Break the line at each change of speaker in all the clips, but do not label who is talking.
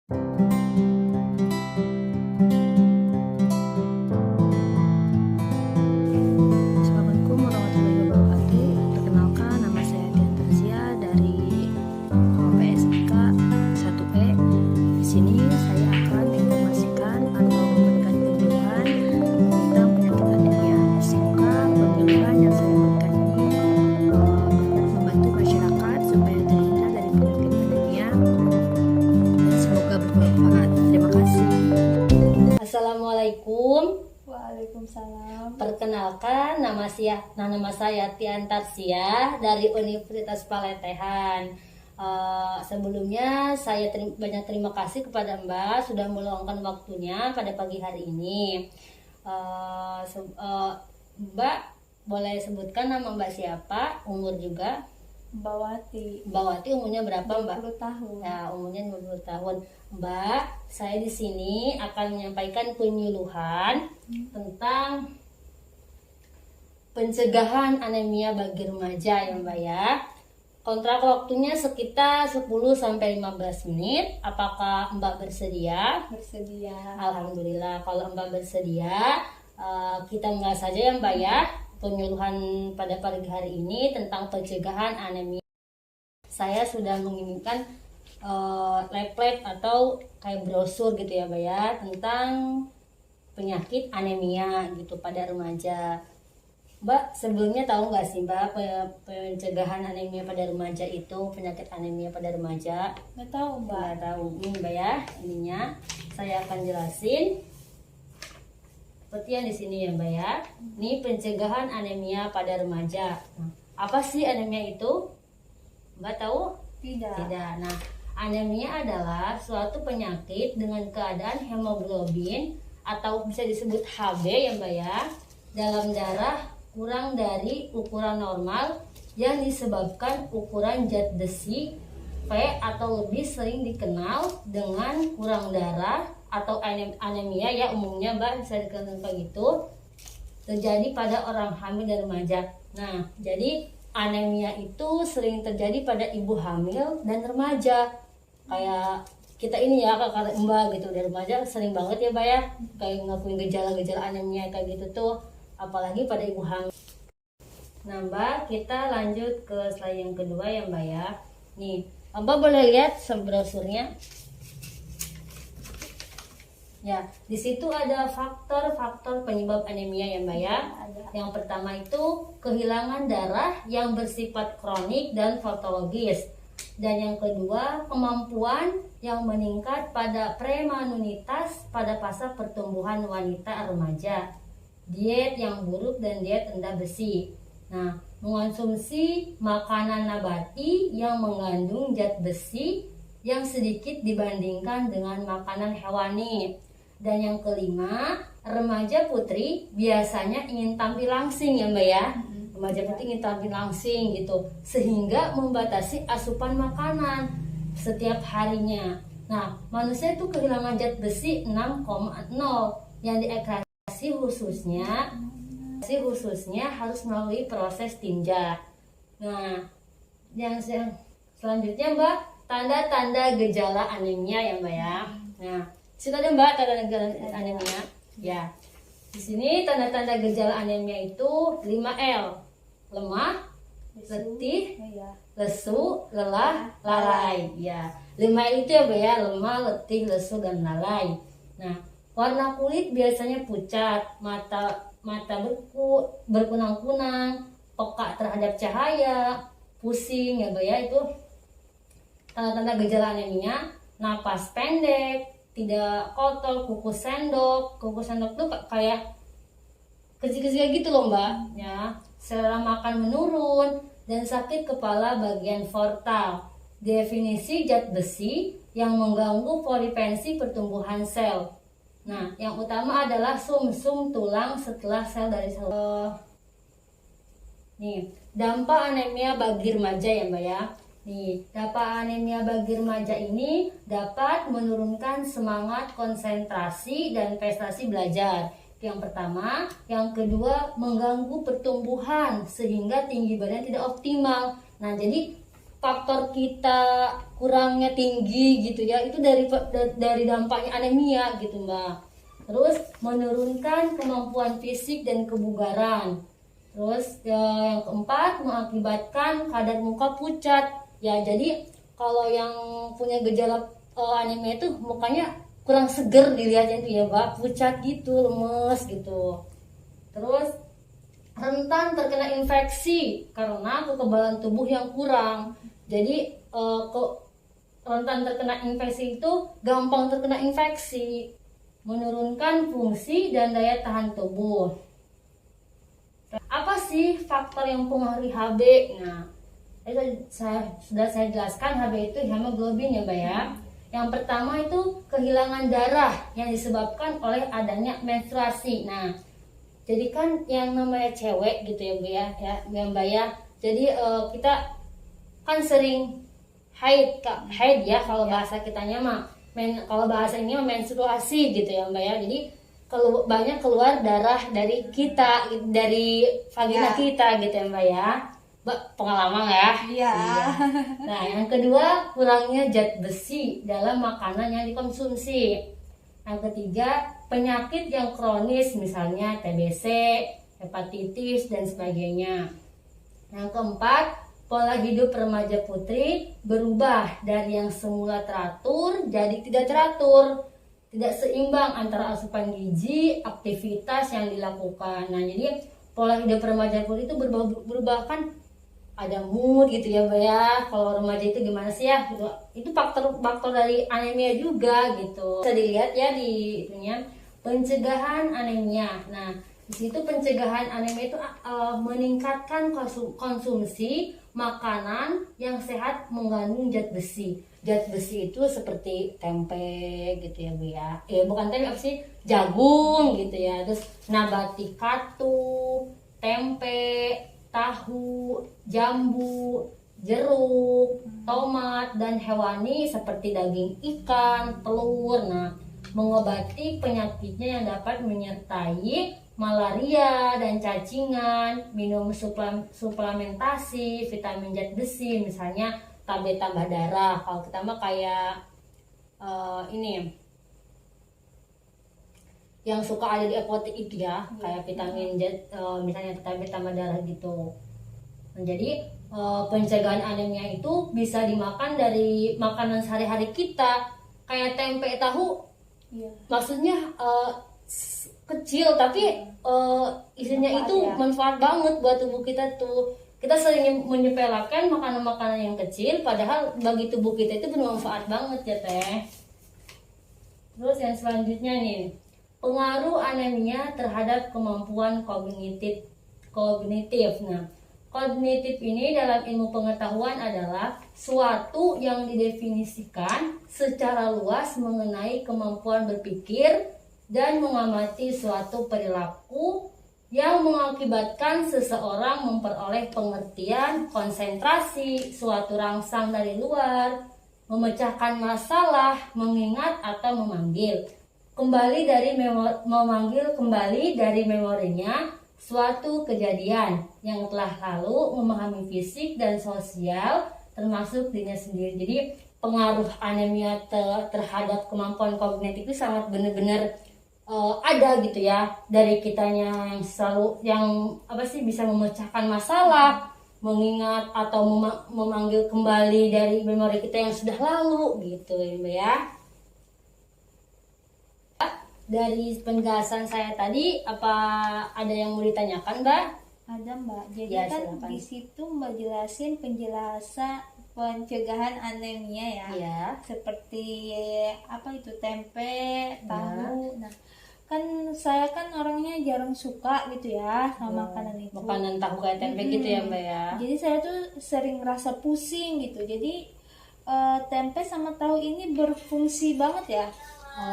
Assalamualaikum warahmatullahi wabarakatuh. Perkenalkan, nama saya Dian Tarsia dari PSIK 1E. Di sini saya akan menginformasikan atau memberikan penyuluhan tentang penyakit anemia. Semoga penyuluhan yang saya berikan ini membantu masyarakat supaya terhindar dari penyakit anemia dan semoga bermanfaat. Terima kasih.
Assalamualaikum.
Waalaikumsalam.
Perkenalkan, nama saya Tian Tarsia dari Universitas Paletehan. Sebelumnya saya banyak terima kasih kepada Mbak sudah meluangkan waktunya pada pagi hari ini. Mbak boleh sebutkan nama Mbak siapa, umur juga?
Mbak Wati.
Mbak Wati umurnya berapa, Mbak?
20 tahun.
Ya, umurnya 20 tahun. Mbak, saya di sini akan menyampaikan penyuluhan tentang pencegahan anemia bagi remaja ya, Mbak ya. Kontrak waktunya sekitar 10 sampai 15 menit. Apakah Mbak bersedia?
Bersedia.
Alhamdulillah, kalau Mbak bersedia, kita mulai saja ya, Mbak ya. Penyuluhan pada pagi hari ini tentang pencegahan anemia. Saya sudah mengirimkan leaflet atau kayak brosur gitu ya, Mbak ya, tentang penyakit anemia gitu pada remaja. Mbak, sebelumnya tahu nggak sih Mbak pencegahan anemia pada remaja itu, penyakit anemia pada remaja?
Nggak tahu, Mbak.
Nggak tahu. Ini Mbak ya, ininya saya akan jelasin. Seperti yang di sini ya, Mbak ya. Ini pencegahan anemia pada remaja. Nah, apa sih anemia itu? Mbak tahu?
Tidak.
Tidak. Nah, anemia adalah suatu penyakit dengan keadaan hemoglobin atau bisa disebut Hb ya, Mbak ya, dalam darah kurang dari ukuran normal yang disebabkan ukuran zat besi V atau lebih sering dikenal dengan kurang darah atau anemia ya, umumnya Mbak bisa dikenal kayak gitu, terjadi pada orang hamil dan remaja. Nah, jadi anemia itu sering terjadi pada ibu hamil dan remaja. Kayak kita ini ya, kakak Mbak gitu, dari remaja sering banget ya, Mbak ya, kayak ngakuin gejala-gejala anemia kayak gitu tuh, apalagi pada ibu hamil. Nah, Mbak, kita lanjut ke slide yang kedua ya, Mbak ya. Nih, Mbak boleh lihat brosurnya. Ya, di situ ada faktor-faktor penyebab anemia ya, Mbak ya. Yang pertama itu kehilangan darah yang bersifat kronik dan patologis. Dan yang kedua, kemampuan yang meningkat pada premanunitas pada fase pertumbuhan wanita remaja. Diet yang buruk dan diet rendah besi. Nah, mengonsumsi makanan nabati yang mengandung zat besi yang sedikit dibandingkan dengan makanan hewani. Dan yang kelima, remaja putri biasanya ingin tampil langsing ya, Mbak ya. Remaja putri ingin tampil langsing gitu, sehingga membatasi asupan makanan setiap harinya. Nah, manusia itu kehilangan zat besi 6,0 yang diekstrasi khususnya harus melalui proses tinja. Nah, yang selanjutnya Mbak, tanda-tanda gejala anemia ya, Mbak ya. Nah, situ ada Mbak tanda-tanda anemia. Ya. Di sini tanda-tanda gejala anemia itu 5L. Lemah, letih, lesu, lelah, lalai. Ya. 5L itu ya, Mbak ya, lemah, letih, lesu, dan lalai. Nah, warna kulit biasanya pucat, mata berkunang-kunang, peka terhadap cahaya, pusing ya, Mbak ya, itu tanda-tanda gejala anemia. Napas pendek, tidak kotor, kuku sendok tuh kayak kecil-kecil gitu loh, Mbak ya. Selera makan menurun dan sakit kepala bagian portal. Definisi zat besi yang mengganggu polipensi pertumbuhan sel. Nah, yang utama adalah sumsum tulang setelah sel dari sel. Nih, dampak anemia bagi remaja ya, Mbak ya. Nih, dampak anemia bagi remaja ini dapat menurunkan semangat konsentrasi dan prestasi belajar. Yang pertama, yang kedua mengganggu pertumbuhan sehingga tinggi badan tidak optimal. Nah, jadi faktor kita kurangnya tinggi gitu ya, itu dari dampaknya anemia gitu Mbak. Terus menurunkan kemampuan fisik dan kebugaran. Terus yang keempat, mengakibatkan kadar muka pucat. Ya, jadi kalau yang punya gejala anemia itu mukanya kurang seger dilihatnya itu ya Mbak, pucat gitu, lemes gitu. Terus rentan terkena infeksi karena kekebalan tubuh yang kurang. Jadi rentan terkena infeksi itu gampang terkena infeksi, menurunkan fungsi dan daya tahan tubuh. Apa sih faktor yang mempengaruhi HB? Nah, itu sudah saya jelaskan, HB itu hemoglobin ya Mbak ya. Yang pertama itu kehilangan darah yang disebabkan oleh adanya menstruasi. Nah, jadi kan yang namanya cewek gitu ya Bu ya, Mbak ya. Jadi kita kan sering haid ya kalau bahasa kitanya mah. Kalau bahasa ini menstruasi gitu ya Mbak ya. Jadi banyak keluar darah dari kita, dari vagina kita gitu ya Mbak ya. Pengalaman ya.
Iya.
Nah, yang kedua kurangnya zat besi dalam makanan yang dikonsumsi. Yang ketiga, penyakit yang kronis misalnya TBC, hepatitis dan sebagainya. Yang keempat, pola hidup remaja putri berubah dari yang semula teratur jadi tidak teratur, tidak seimbang antara asupan gizi, aktivitas yang dilakukan. Nah, jadi pola hidup remaja putri itu berubah kan, ada mood gitu ya Mbak ya. Kalau remaja itu gimana sih ya gitu. Itu faktor dari anemia juga gitu. Bisa dilihat ya di ininya pencegahan anemia. Nah, di situ pencegahan anemia itu meningkatkan konsumsi makanan yang sehat mengandung zat besi. Zat besi itu seperti tempe gitu ya Bu ya. Bukan tempe, apa sih? Jagung gitu ya. Terus nabati katu, tempe, tahu, jambu, jeruk, tomat, dan hewani seperti daging ikan, telur. Nah, mengobati penyakitnya yang dapat menyertai malaria dan cacingan, minum suplementasi vitamin zat besi, misalnya tablet tambah darah. Kalau kita mah kayak ini yang suka ada di apotek itu ya, kayak vitamin Z, misalnya tablet tambah darah gitu. Nah, jadi pencegahan anemia itu bisa dimakan dari makanan sehari-hari kita, kayak tempe, tahu.
Iya.
Maksudnya kecil tapi isinya
Manfaat
itu
ya.
manfaat banget buat tubuh kita tuh. Kita sering menyepelekan makanan-makanan yang kecil, padahal bagi tubuh kita itu bermanfaat banget ya Teh. Terus yang selanjutnya nih, pengaruh anemia terhadap kemampuan kognitif. Nah, kognitif ini dalam ilmu pengetahuan adalah suatu yang didefinisikan secara luas mengenai kemampuan berpikir dan mengamati suatu perilaku yang mengakibatkan seseorang memperoleh pengertian, konsentrasi, suatu rangsang dari luar, memecahkan masalah, mengingat atau memanggil kembali dari memorinya suatu kejadian yang telah lalu, memahami fisik dan sosial termasuk dirinya sendiri. Jadi pengaruh anemia terhadap kemampuan kognitif itu sangat benar-benar ada gitu ya, dari kitanya yang selalu bisa memecahkan masalah, mengingat atau memanggil kembali dari memori kita yang sudah lalu gitu ya. Dari penjelasan saya tadi, apa ada yang mau ditanyakan Mbak?
Ada Mbak. Jadi
Ya,
kan
silakan.
di situ Mbak jelasin penjelasan pencegahan anemia ya.
Iya.
Seperti apa itu tempe, tahu. Nah, kan saya kan orangnya jarang suka gitu ya sama makanan itu.
Makanan tahu kayak tempe gitu ya Mbak ya.
Jadi saya tuh sering rasa pusing gitu. Jadi tempe sama tahu ini berfungsi banget ya.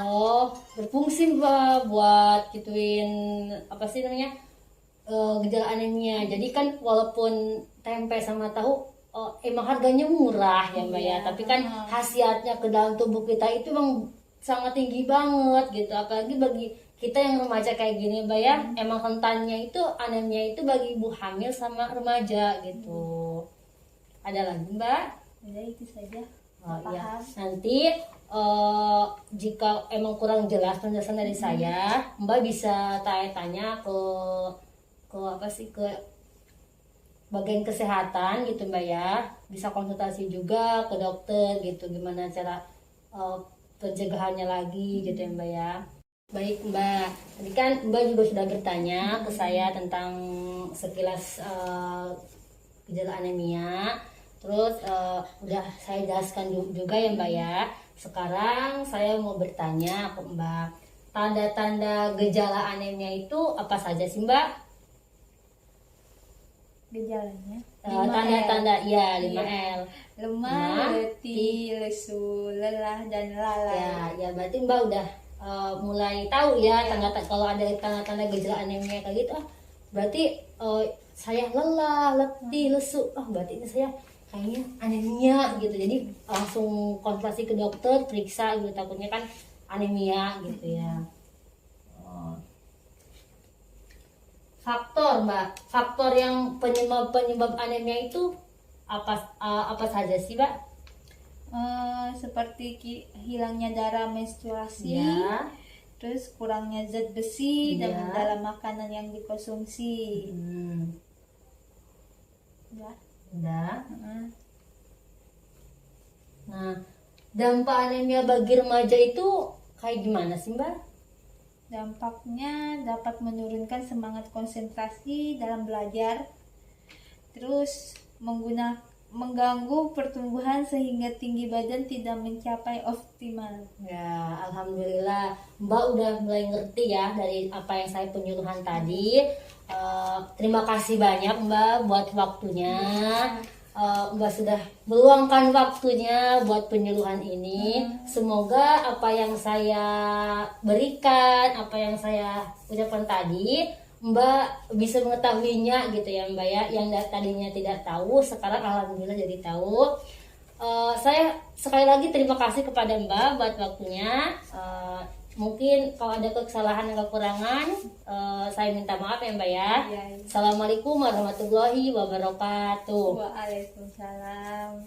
Oh, berfungsi Mbak buat gituin gejala anemia. Jadi kan walaupun tempe sama tahu emang harganya murah ya Mbak ya, tapi kan khasiatnya ke dalam tubuh kita itu emang sangat tinggi banget gitu. Apalagi bagi kita yang remaja kayak gini Mbak ya, emang rentannya itu anemia itu bagi ibu hamil sama remaja gitu. Ada lagi Mbak?
Udah itu saja.
Oh iya,
Paham.
nanti jika emang kurang jelas penjelasan dari saya, Mbak bisa tanya-tanya ke apa sih, ke bagian kesehatan gitu Mbak ya. Bisa konsultasi juga ke dokter gitu, gimana cara pencegahannya lagi gitu ya Mbak ya. Baik Mbak, tadi kan Mbak juga sudah bertanya ke saya tentang sekilas gejala anemia. Terus udah saya jelaskan juga ya Mbak ya. Sekarang saya mau bertanya ke Mbak, tanda-tanda gejala anemia itu apa saja sih Mbak?
Gejalanya
Tanda-tanda ya 5
Iya.
L.
lemah, letih, lesu, lelah, dan lalai.
Ya berarti Mbak udah mulai tahu ya tanda kalau ada tanda-tanda gejala anemia kayak gitu. Berarti saya lelah, letih, lesu. Berarti ini saya kayaknya anemia gitu. Jadi langsung konsultasi ke dokter, periksa gitu, takutnya kan anemia gitu ya. Faktor Mbak, faktor yang penyebab anemia itu apa saja sih Mbak?
Seperti hilangnya darah menstruasi,
Ya.
terus kurangnya zat besi
Iya.
dalam makanan yang dikonsumsi. Ya.
Udah.
Heeh.
Nah, dampak anemia bagi remaja itu kayak gimana sih Mbak?
Dampaknya dapat menurunkan semangat konsentrasi dalam belajar, terus mengganggu pertumbuhan sehingga tinggi badan tidak mencapai optimal.
Ya, alhamdulillah Mbak udah mulai ngerti ya dari apa yang saya penyuluhan tadi. Terima kasih banyak Mbak buat waktunya. Mbak sudah meluangkan waktunya buat penyuluhan ini. Semoga apa yang saya berikan, apa yang saya ucapkan tadi, Mbak bisa mengetahuinya gitu ya Mbak ya. Yang tadinya tidak tahu, sekarang alhamdulillah jadi tahu. Saya sekali lagi terima kasih kepada Mbak buat waktunya. Mungkin kalau ada kesalahan dan kekurangan, saya minta maaf ya Mbak ya.
Ya.
Assalamualaikum warahmatullahi wabarakatuh.
Waalaikumsalam.